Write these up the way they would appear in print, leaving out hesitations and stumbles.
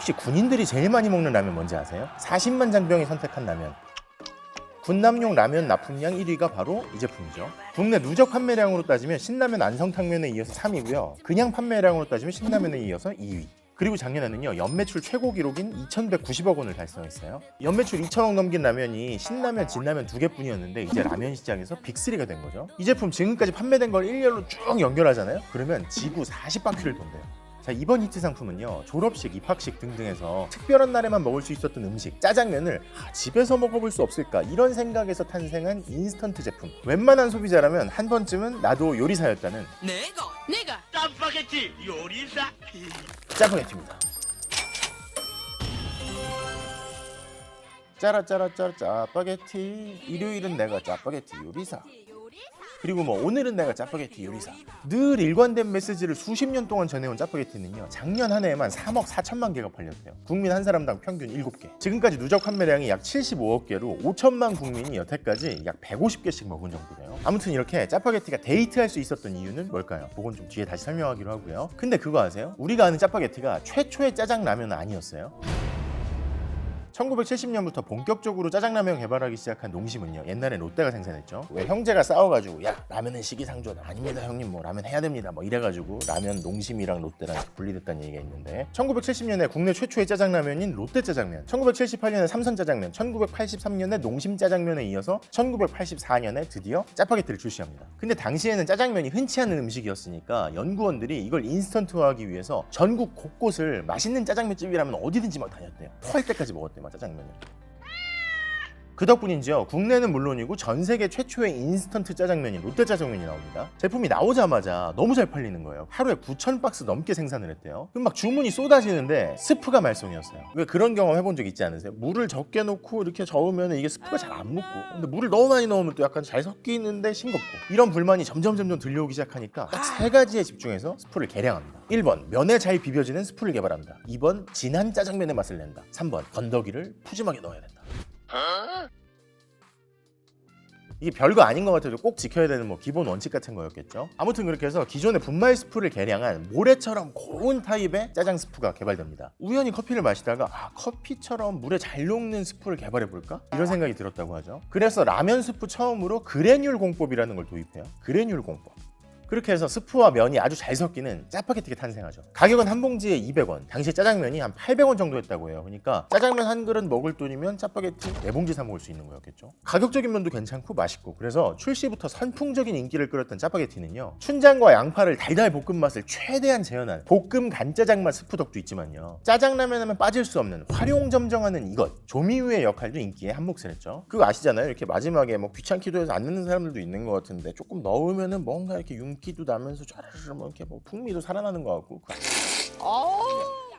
혹시 군인들이 제일 많이 먹는 라면 뭔지 아세요? 40만 장병이 선택한 라면. 군남용 라면 납품량 1위가 바로 이 제품이죠. 국내 누적 판매량으로 따지면 신라면 안성탕면에 이어서 3위고요. 그냥 판매량으로 따지면 신라면에 이어서 2위. 그리고 작년에는요, 연매출 최고 기록인 2,190억 원을 달성했어요. 연매출 2,000억 넘긴 라면이 신라면, 진라면 두 개뿐이었는데 이제 라면 시장에서 빅3가 된 거죠. 이 제품 지금까지 판매된 걸 일렬로 쭉 연결하잖아요. 그러면 지구 40바퀴를 돈대요. 자, 이번 히트 상품은요, 졸업식, 입학식 등등에서 특별한 날에만 먹을 수 있었던 음식, 짜장면을 집에서 먹어볼 수 없을까 이런 생각에서 탄생한 인스턴트 제품. 웬만한 소비자라면 한 번쯤은 나도 요리사였다는 내가 짜파게티 요리사. 짜파게티입니다. 짜라짜라짜라 짜파게티, 일요일은 내가 짜파게티 요리사. 그리고 뭐 오늘은 내가 짜파게티 요리사. 늘 일관된 메시지를 수십 년 동안 전해온 짜파게티는요, 작년 한 해에만 3억 4천만 개가 팔렸대요. 국민 한 사람당 평균 7개. 지금까지 누적 판매량이 약 75억 개로 5천만 국민이 여태까지 약 150개씩 먹은 정도래요. 아무튼 이렇게 짜파게티가 데이트할 수 있었던 이유는 뭘까요? 그건 좀 뒤에 다시 설명하기로 하고요. 근데 그거 아세요? 우리가 아는 짜파게티가 최초의 짜장라면은 아니었어요. 1970년부터 본격적으로 짜장라면 개발하기 시작한 농심은요, 옛날에 롯데가 생산했죠. 왜 형제가 싸워가지고 야 라면은 시기상조다, 아닙니다 형님 뭐 라면 해야 됩니다 뭐 이래가지고 라면 농심이랑 롯데랑 분리됐다는 얘기가 있는데, 1970년에 국내 최초의 짜장라면인 롯데 짜장면, 1978년에 삼선 짜장면, 1983년에 농심 짜장면에 이어서 1984년에 드디어 짜파게티를 출시합니다. 근데 당시에는 짜장면이 흔치 않은 음식이었으니까 연구원들이 이걸 인스턴트화하기 위해서 전국 곳곳을 맛있는 짜장면집이라면 어디든지 막 다녔대요. 토할 때까지 먹었대요, 짜장면을. 그 덕분인지요, 국내는 물론이고 전 세계 최초의 인스턴트 짜장면인 롯데 짜장면이 나옵니다. 제품이 나오자마자 너무 잘 팔리는 거예요. 하루에 9,000박스 넘게 생산을 했대요. 그럼 막 주문이 쏟아지는데 스프가 말썽이었어요. 왜 그런 경험 해본 적 있지 않으세요? 물을 적게 넣고 이렇게 저으면 이게 스프가 잘 안 묻고, 근데 물을 너무 많이 넣으면 또 약간 잘 섞이는데 싱겁고, 이런 불만이 점점 들려오기 시작하니까 딱 세 가지에 집중해서 스프를 개량합니다. 1번, 면에 잘 비벼지는 스프를 개발한다. 2번, 진한 짜장면의 맛을 낸다. 3번, 건더기를 푸짐하게 넣어야 된다. 이게 별거 아닌 것 같아도 꼭 지켜야 되는 뭐 기본 원칙 같은 거였겠죠. 아무튼 그렇게 해서 기존의 분말 스프를 개량한 모래처럼 고운 타입의 짜장 스프가 개발됩니다. 우연히 커피를 마시다가 커피처럼 물에 잘 녹는 스프를 개발해볼까? 이런 생각이 들었다고 하죠. 그래서 라면 스프 처음으로 그래듈 공법이라는 걸 도입해요. 그래듈 공법. 그렇게 해서 스프와 면이 아주 잘 섞이는 짜파게티가 탄생하죠. 가격은 한 봉지에 200원, 당시 짜장면이 한 800원 정도 했다고 해요. 그러니까 짜장면 한 그릇 먹을 돈이면 짜파게티 4봉지 사 먹을 수 있는 거였겠죠. 가격적인 면도 괜찮고 맛있고, 그래서 출시부터 선풍적인 인기를 끌었던 짜파게티는요, 춘장과 양파를 달달 볶은 맛을 최대한 재현한 볶음 간짜장맛 스프 덕도 있지만요, 짜장라면 하면 빠질 수 없는 활용점정하는 이것, 조미유의 역할도 인기에 한몫을 했죠. 그거 아시잖아요. 이렇게 마지막에 뭐 귀찮기도 해서 안 넣는 사람들도 있는 것 같은데, 조금 넣으면은 뭔가 이렇게 윤기도 나면서 촤르르 뭐 이렇게 뭐 풍미도 살아나는 것 같고.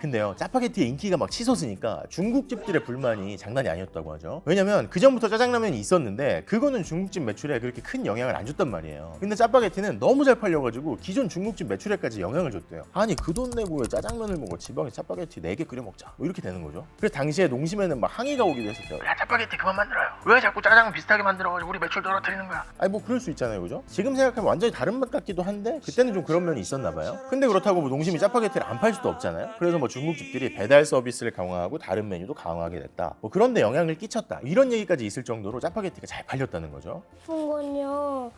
근데요, 짜파게티의 인기가 막 치솟으니까 중국집들의 불만이 장난이 아니었다고 하죠. 왜냐면 그전부터 짜장라면이 있었는데 그거는 중국집 매출에 그렇게 큰 영향을 안 줬단 말이에요. 근데 짜파게티는 너무 잘 팔려가지고 기존 중국집 매출에까지 영향을 줬대요. 아니 그 돈 내고 왜 짜장면을 먹어, 지방에 짜파게티 4개 끓여 먹자, 뭐 이렇게 되는 거죠. 그래서 당시에 농심에는 막 항의가 오기도 했었어요. 야, 짜파게티 그만 만들어요, 왜 자꾸 짜장면 비슷하게 만들어가지고 우리 매출 떨어뜨리는 거야. 아니 뭐 그럴 수 있잖아요, 그죠? 지금 생각하면 완전히 다른 맛 같기도 한데 그때는 좀 그런 면이 있었나 봐요. 근데 그렇다고 뭐 농심이 짜파게티를 안 팔 수도 없잖아요. 그래서 뭐 중국집들이 배달 서비스를 강화하고 다른 메뉴도 강화하게 됐다, 뭐 그런데 영향을 끼쳤다, 이런 얘기까지 있을 정도로 짜파게티가 잘 팔렸다는 거죠. 건요.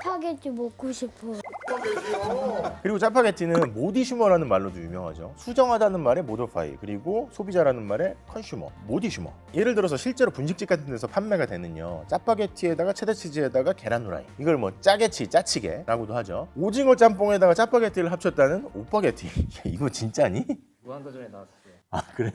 스파게티 먹고 싶어. 그리고 짜파게티는 모디슈머라는 말로도 유명하죠. 수정하다는 말에 모더파이, 그리고 소비자라는 말에 컨슈머, 모디슈머. 예를 들어서 실제로 분식집 같은 데서 판매가 되는요, 짜파게티에다가 체다치즈에다가 계란 후라이, 이걸 뭐 짜게치, 짜치게라고도 하죠. 오징어 짬뽕에다가 짜파게티를 합쳤다는 오빠게티. 야, 이거 진짜니? 무한도전에 나왔었어요. 아 그래?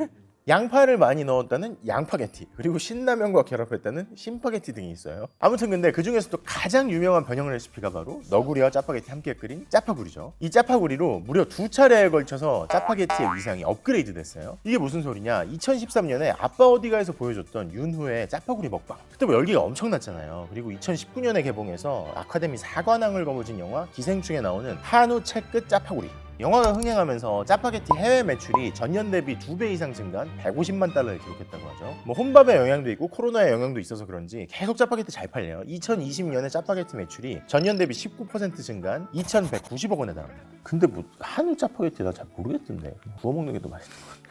양파를 많이 넣었다는 양파게티, 그리고 신라면과 결합했다는 신파게티 등이 있어요. 아무튼 근데 그 중에서도 가장 유명한 변형 레시피가 바로 너구리와 짜파게티 함께 끓인 짜파구리죠. 이 짜파구리로 무려 2차례에 걸쳐서 짜파게티의 위상이 업그레이드 됐어요. 이게 무슨 소리냐, 2013년에 아빠 어디가에서 보여줬던 윤후의 짜파구리 먹방, 그때 뭐 열기가 엄청났잖아요. 그리고 2019년에 개봉해서 아카데미 4관왕을 거머쥔 영화 기생충에 나오는 한우 채끝 짜파구리, 영화가 흥행하면서 짜파게티 해외 매출이 전년 대비 2배 이상 증가한 150만 달러를 기록했다고 하죠. 뭐 혼밥의 영향도 있고 코로나의 영향도 있어서 그런지 계속 짜파게티 잘 팔려요. 2020년에 짜파게티 매출이 전년 대비 19% 증가한 2,190억 원에 달합니다. 근데 뭐 한우 짜파게티 나 잘 모르겠던데 구워 먹는 게 더 맛있는 것 같아.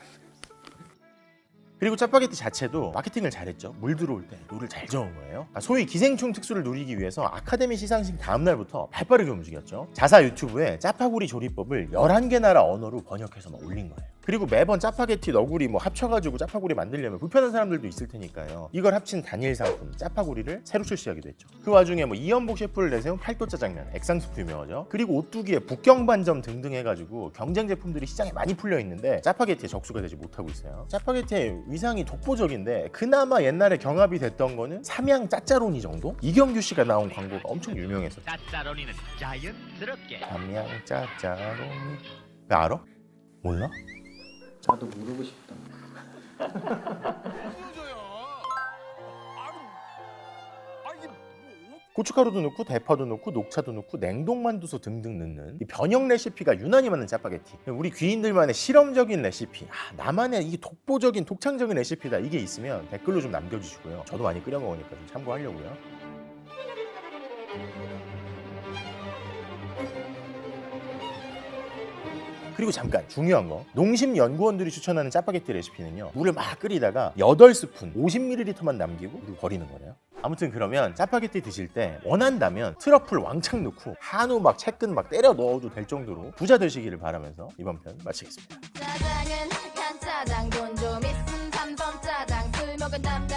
그리고 짜파게티 자체도 마케팅을 잘했죠. 물 들어올 때 룰을 잘 정한 거예요. 소위 기생충 특수를 누리기 위해서 아카데미 시상식 다음 날부터 발빠르게 움직였죠. 자사 유튜브에 짜파구리 조리법을 11개 나라 언어로 번역해서 막 올린 거예요. 그리고 매번 짜파게티, 너구리 뭐 합쳐가지고 짜파구리 만들려면 불편한 사람들도 있을 테니까요. 이걸 합친 단일 상품 짜파구리를 새로 출시하기도 했죠. 그 와중에 뭐 이연복 셰프를 내세운 팔도 짜장면, 액상수프 유명하죠. 그리고 오뚜기에 북경반점 등등 해가지고 경쟁 제품들이 시장에 많이 풀려 있는데 짜파게티에 적수가 되지 못하고 있어요. 짜파게티의 위상이 독보적인데 그나마 옛날에 경합이 됐던 거는 삼양 짜짜로니 정도? 이경규 씨가 나온 광고가 엄청 유명했었죠. 짜짜로니는 자연스럽게 삼양 짜짜로니. 왜 알아? 몰라? 나도 모르고 싶다. 고춧가루도 넣고 대파도 넣고 녹차도 넣고 냉동만두소 등등 넣는 이 변형 레시피가 유난히 많은 짜파게티. 우리 귀인들만의 실험적인 레시피, 나만의 이게 독보적인 독창적인 레시피다, 이게 있으면 댓글로 좀 남겨주시고요. 저도 많이 끓여 먹으니까 좀 참고하려고요. 그리고 잠깐 중요한 거, 농심연구원들이 추천하는 짜파게티 레시피는요, 물을 막 끓이다가 8스푼 50ml만 남기고 물을 버리는 거래요. 아무튼 그러면 짜파게티 드실 때 원한다면 트러플 왕창 넣고 한우 막 채근 막 때려 넣어도 될 정도로 부자 되시기를 바라면서 이번 편 마치겠습니다. 짜장은 간짜장 돈 좀 있음 3번 짜장 술 먹은 남자